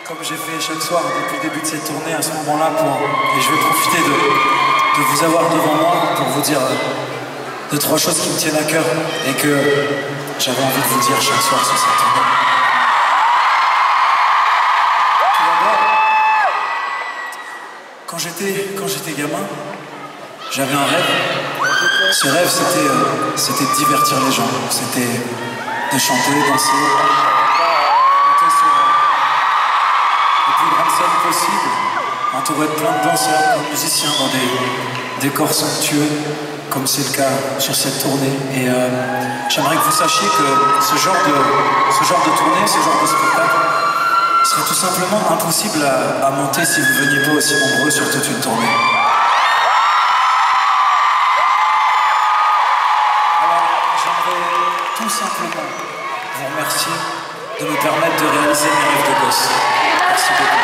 Comme j'ai fait chaque soir depuis le début de cette tournée, à ce moment-là, et je vais profiter de vous avoir devant moi pour vous dire deux, trois choses qui me tiennent à cœur et que j'avais envie de vous dire chaque soir sur cette tournée. Tout d'abord, quand j'étais gamin, j'avais un rêve. Ce rêve, c'était de divertir les gens, c'était de chanter, danser, monter sur les plus grandes scènes possibles, entouré de plein de danseurs, de musiciens dans des décors somptueux, comme c'est le cas sur cette tournée. Et j'aimerais que vous sachiez que ce genre de tournée, ce genre de spectacle, serait tout simplement impossible à monter si vous ne veniez pas aussi nombreux sur toute une tournée. Tout simplement vous remercier de me permettre de réaliser mes rêves de gosse. Merci beaucoup.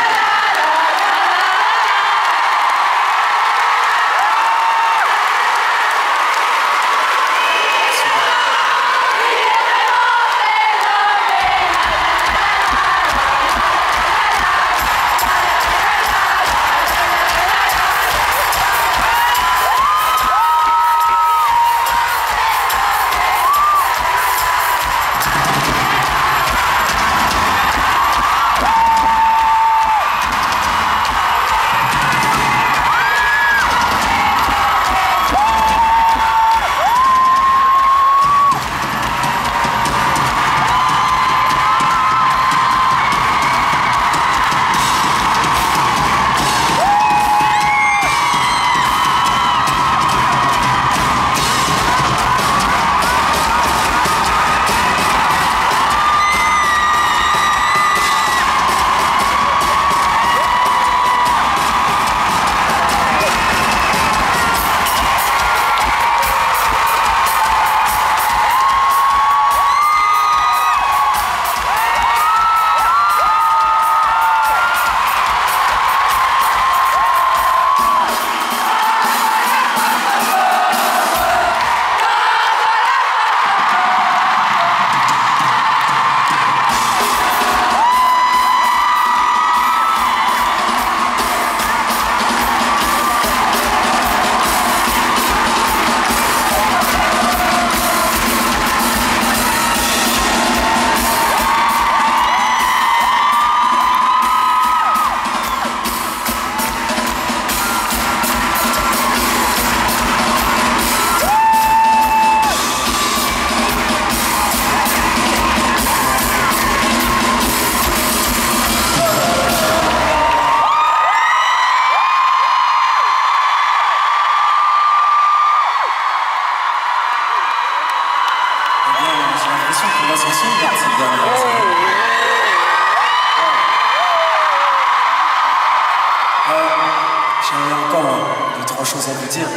J'avais encore deux, trois choses à vous dire.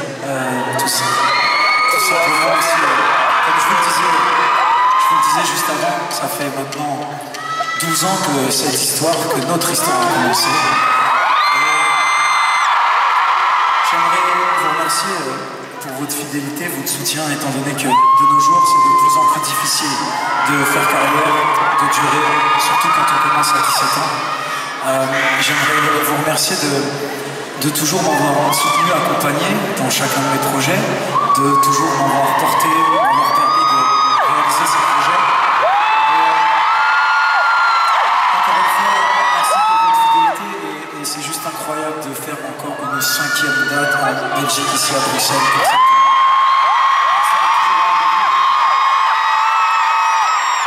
Tout simplement aussi, comme je vous le disais juste avant, ça fait maintenant 12 ans que cette histoire, que notre histoire a commencé. J'aimerais vous remercier pour votre fidélité, votre soutien, étant donné que de nos jours, c'est de plus en plus difficile de faire carrière, de durer, surtout quand on commence à 17 ans. J'aimerais vous remercier de toujours m'avoir soutenu, accompagné dans chacun de mes projets, de toujours m'avoir porté, m'avoir permis de réaliser ces projets. Encore une fois, merci pour votre fidélité et c'est juste incroyable de faire encore une 5e date en Belgique, ici à Bruxelles. Pour cette...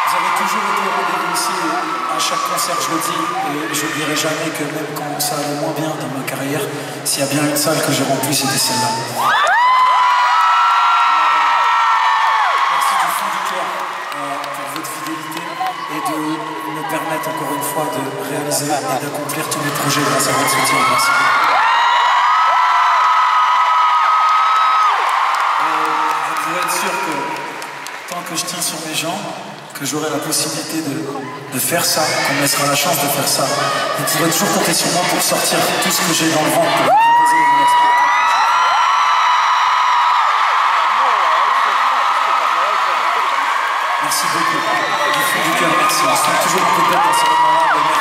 Vous avez toujours été au rendez-vous ici, à chaque concert je le dis, et je n'oublierai jamais que même quand ça allait moins bien dans ma carrière, s'il y a bien une salle que j'ai remplie, c'était celle-là. Merci du fond du cœur pour votre fidélité et de me permettre encore une fois de réaliser et d'accomplir tous mes projets grâce à votre soutien. Merci beaucoup. Vous pouvez être sûr que tant que je tiens sur mes jambes, que j'aurai la possibilité de faire ça, qu'on me laissera la chance de faire ça. Vous pourrez toujours compter sur moi pour sortir tout ce que j'ai dans le ventre pour vous proposer une expérience. Merci beaucoup. Du fond du cœur, merci. On se sent toujours un peu bête dans ces moments-là.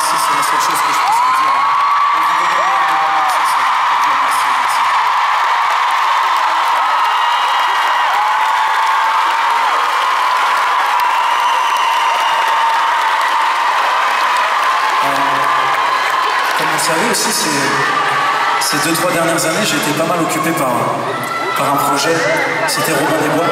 vous le savez aussi, ces 2-3 dernières années, j'ai été pas mal occupé par un projet, c'était Robin des Bois.